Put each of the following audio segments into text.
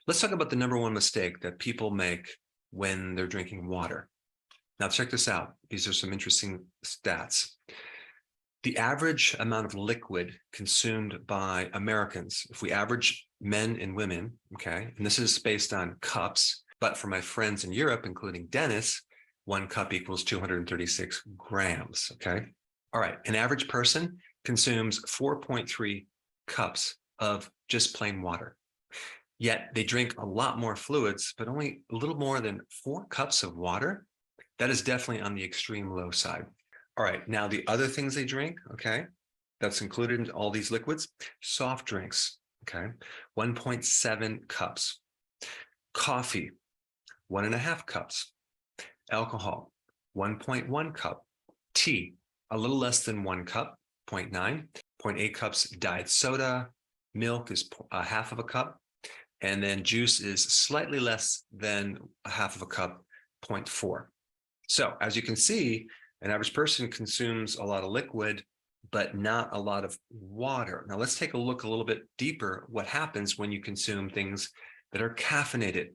Let's talk about the number one mistake that people make when they're drinking water. Now, check this out. These are some interesting stats. The average amount of liquid consumed by Americans, if we average men and women, okay, and this is based on cups, but for my friends in Europe, including Dennis, 1 cup equals 236 grams, okay? All right, an average person consumes 4.3 cups of just plain water. Yet they drink a lot more fluids, but only a little more than 4 cups of water. That is definitely on the extreme low side. All right, now the other things they drink, okay, that's included in all these liquids, soft drinks, okay, 1.7 cups. Coffee, 1.5 cups. Alcohol, 1.1 cup. Tea, a little less than 1 cup, 0.9. 0.8 cups diet soda. Milk is a half of a cup. And then juice is slightly less than a half of a cup, 0.4. So as you can see, an average person consumes a lot of liquid, but not a lot of water. Now let's take a look a little bit deeper what happens when you consume things that are caffeinated,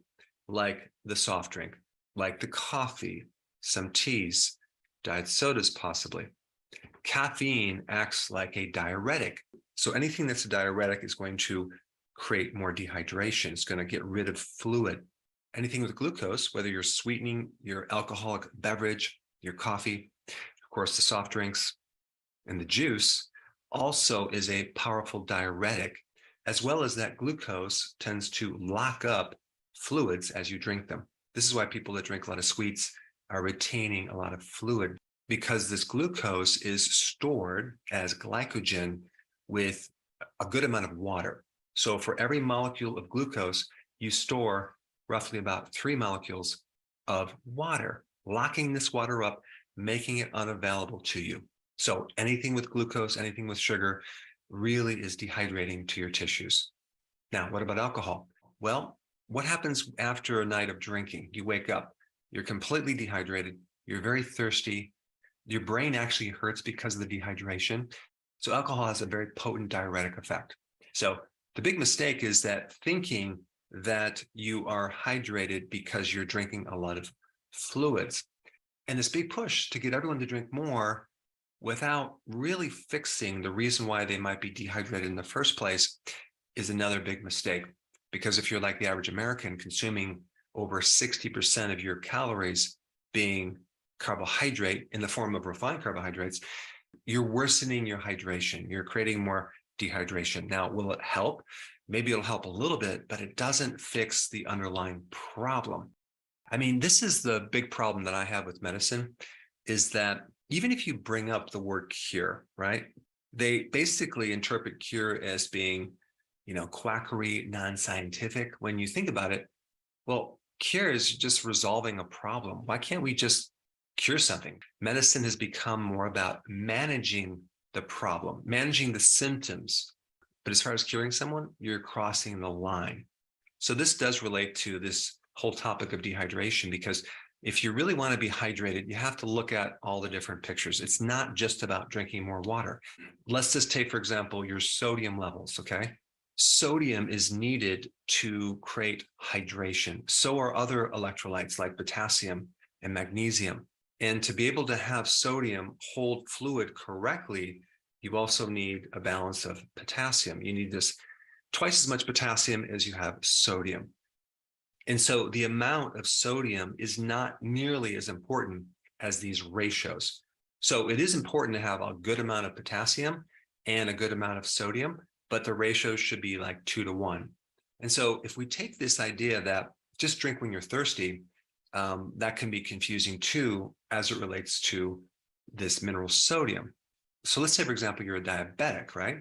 like the soft drink, like the coffee, some teas, diet sodas possibly. Caffeine acts like a diuretic. So anything that's a diuretic is going to create more dehydration. It's going to get rid of fluid. Anything with glucose, whether you're sweetening your alcoholic beverage, your coffee, of course, the soft drinks and the juice also is a powerful diuretic, as well as that glucose tends to lock up fluids as you drink them. This is why people that drink a lot of sweets are retaining a lot of fluid, because this glucose is stored as glycogen with a good amount of water. So for every molecule of glucose, you store roughly about 3 molecules of water, locking this water up, making it unavailable to you. So anything with glucose, anything with sugar really is dehydrating to your tissues. Now, what about alcohol? Well, what happens after a night of drinking? You wake up, you're completely dehydrated, you're very thirsty, your brain actually hurts because of the dehydration. So alcohol has a very potent diuretic effect. So the big mistake is that thinking that you are hydrated because you're drinking a lot of fluids. And this big push to get everyone to drink more without really fixing the reason why they might be dehydrated in the first place is another big mistake. Because if you're like the average American, consuming over 60% of your calories being carbohydrate in the form of refined carbohydrates, you're worsening your hydration. You're creating more dehydration. Now, will it help? Maybe it'll help a little bit, but it doesn't fix the underlying problem. I mean, this is the big problem that I have with medicine, is that even if you bring up the word cure, right? They basically interpret cure as being, quackery, non-scientific. When you think about it, well, cure is just resolving a problem. Why can't we just cure something? Medicine has become more about managing the problem, managing the symptoms. But as far as curing someone, you're crossing the line. So this does relate to this whole topic of dehydration, because if you really want to be hydrated, you have to look at all the different pictures. It's not just about drinking more water. Let's just take, for example, your sodium levels, okay? Sodium is needed to create hydration. So are other electrolytes like potassium and magnesium. And to be able to have sodium hold fluid correctly, you also need a balance of potassium. You need this twice as much potassium as you have sodium. And so the amount of sodium is not nearly as important as these ratios. So it is important to have a good amount of potassium and a good amount of sodium, but the ratios should be like 2 to 1. And so if we take this idea that just drink when you're thirsty, that can be confusing too, as it relates to this mineral sodium. So let's say, for example, you're a diabetic, right?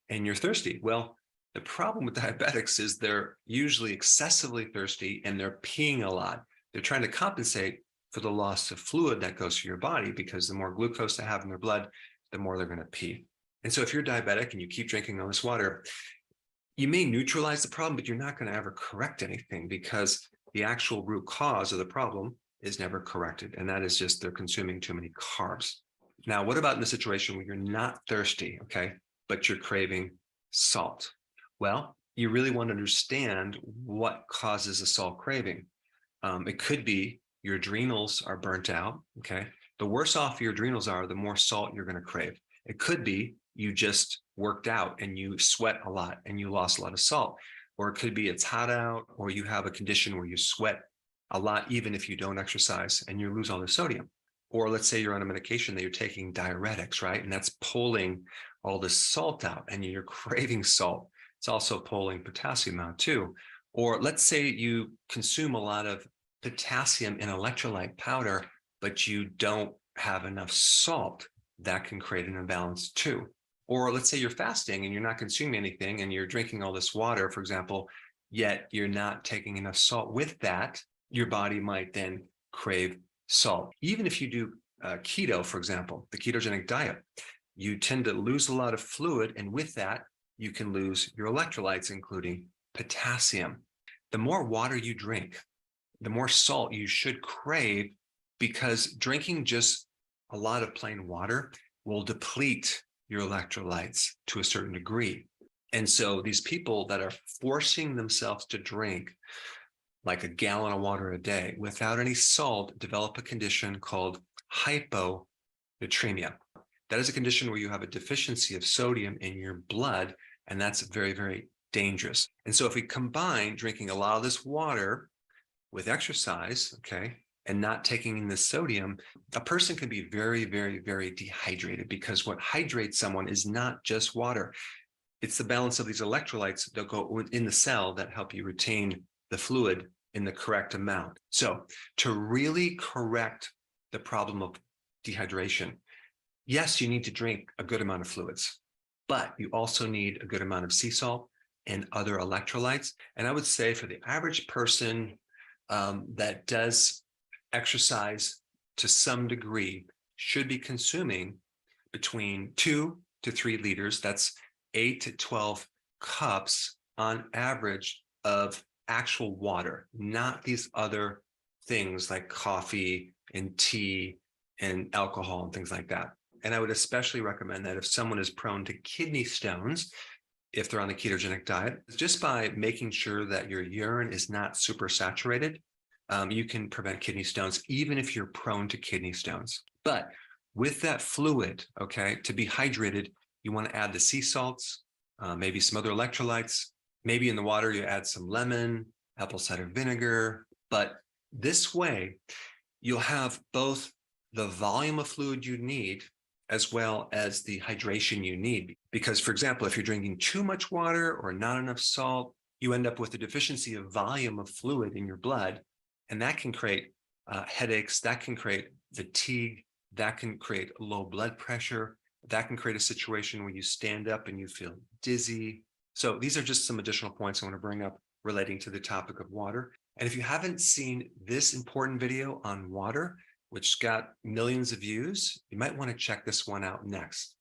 And you're thirsty. Well, the problem with diabetics is they're usually excessively thirsty and they're peeing a lot. They're trying to compensate for the loss of fluid that goes through your body, because the more glucose they have in their blood, the more they're going to pee. And so if you're diabetic and you keep drinking all this water, you may neutralize the problem, but you're not going to ever correct anything, because the actual root cause of the problem is never corrected. And that is just they're consuming too many carbs. Now, what about in the situation where you're not thirsty, okay, but you're craving salt? Well, you really want to understand what causes a salt craving. It could be your adrenals are burnt out, okay? The worse off your adrenals are, the more salt you're going to crave. It could be you just worked out and you sweat a lot and you lost a lot of salt. Or it could be it's hot out, or you have a condition where you sweat a lot even if you don't exercise and you lose all the sodium. Or let's say you're on a medication that you're taking diuretics, right? And that's pulling all the salt out and you're craving salt. It's also pulling potassium out too. Or let's say you consume a lot of potassium in electrolyte powder, but you don't have enough salt. That can create an imbalance too. Or let's say you're fasting and you're not consuming anything and you're drinking all this water, for example, yet you're not taking enough salt. With that, your body might then crave salt. Even if you do keto, for example, the ketogenic diet, you tend to lose a lot of fluid, and with that, you can lose your electrolytes, including potassium. The more water you drink, the more salt you should crave, because drinking just a lot of plain water will deplete your electrolytes to a certain degree. And so these people that are forcing themselves to drink like a gallon of water a day without any salt develop a condition called hyponatremia. That is a condition where you have a deficiency of sodium in your blood, and that's very, very dangerous. And so if we combine drinking a lot of this water with exercise, okay, and not taking in the sodium, a person can be very, very, very dehydrated, because what hydrates someone is not just water. It's the balance of these electrolytes that go in the cell that help you retain the fluid in the correct amount. So to really correct the problem of dehydration, yes, you need to drink a good amount of fluids, but you also need a good amount of sea salt and other electrolytes. And I would say for the average person that does exercise to some degree should be consuming between 2 to 3 liters, that's 8 to 12 cups on average of actual water, not these other things like coffee and tea and alcohol and things like that. And I would especially recommend that if someone is prone to kidney stones, if they're on the ketogenic diet, just by making sure that your urine is not super saturated, you can prevent kidney stones, even if you're prone to kidney stones. But with that fluid, okay, to be hydrated, you want to add the sea salts, maybe some other electrolytes. Maybe in the water, you add some lemon, apple cider vinegar. But this way, you'll have both the volume of fluid you need as well as the hydration you need. Because, for example, if you're drinking too much water or not enough salt, you end up with a deficiency of volume of fluid in your blood. And that can create headaches, that can create fatigue, that can create low blood pressure, that can create a situation where you stand up and you feel dizzy. So these are just some additional points I want to bring up relating to the topic of water. And if you haven't seen this important video on water, which got millions of views, you might want to check this one out next.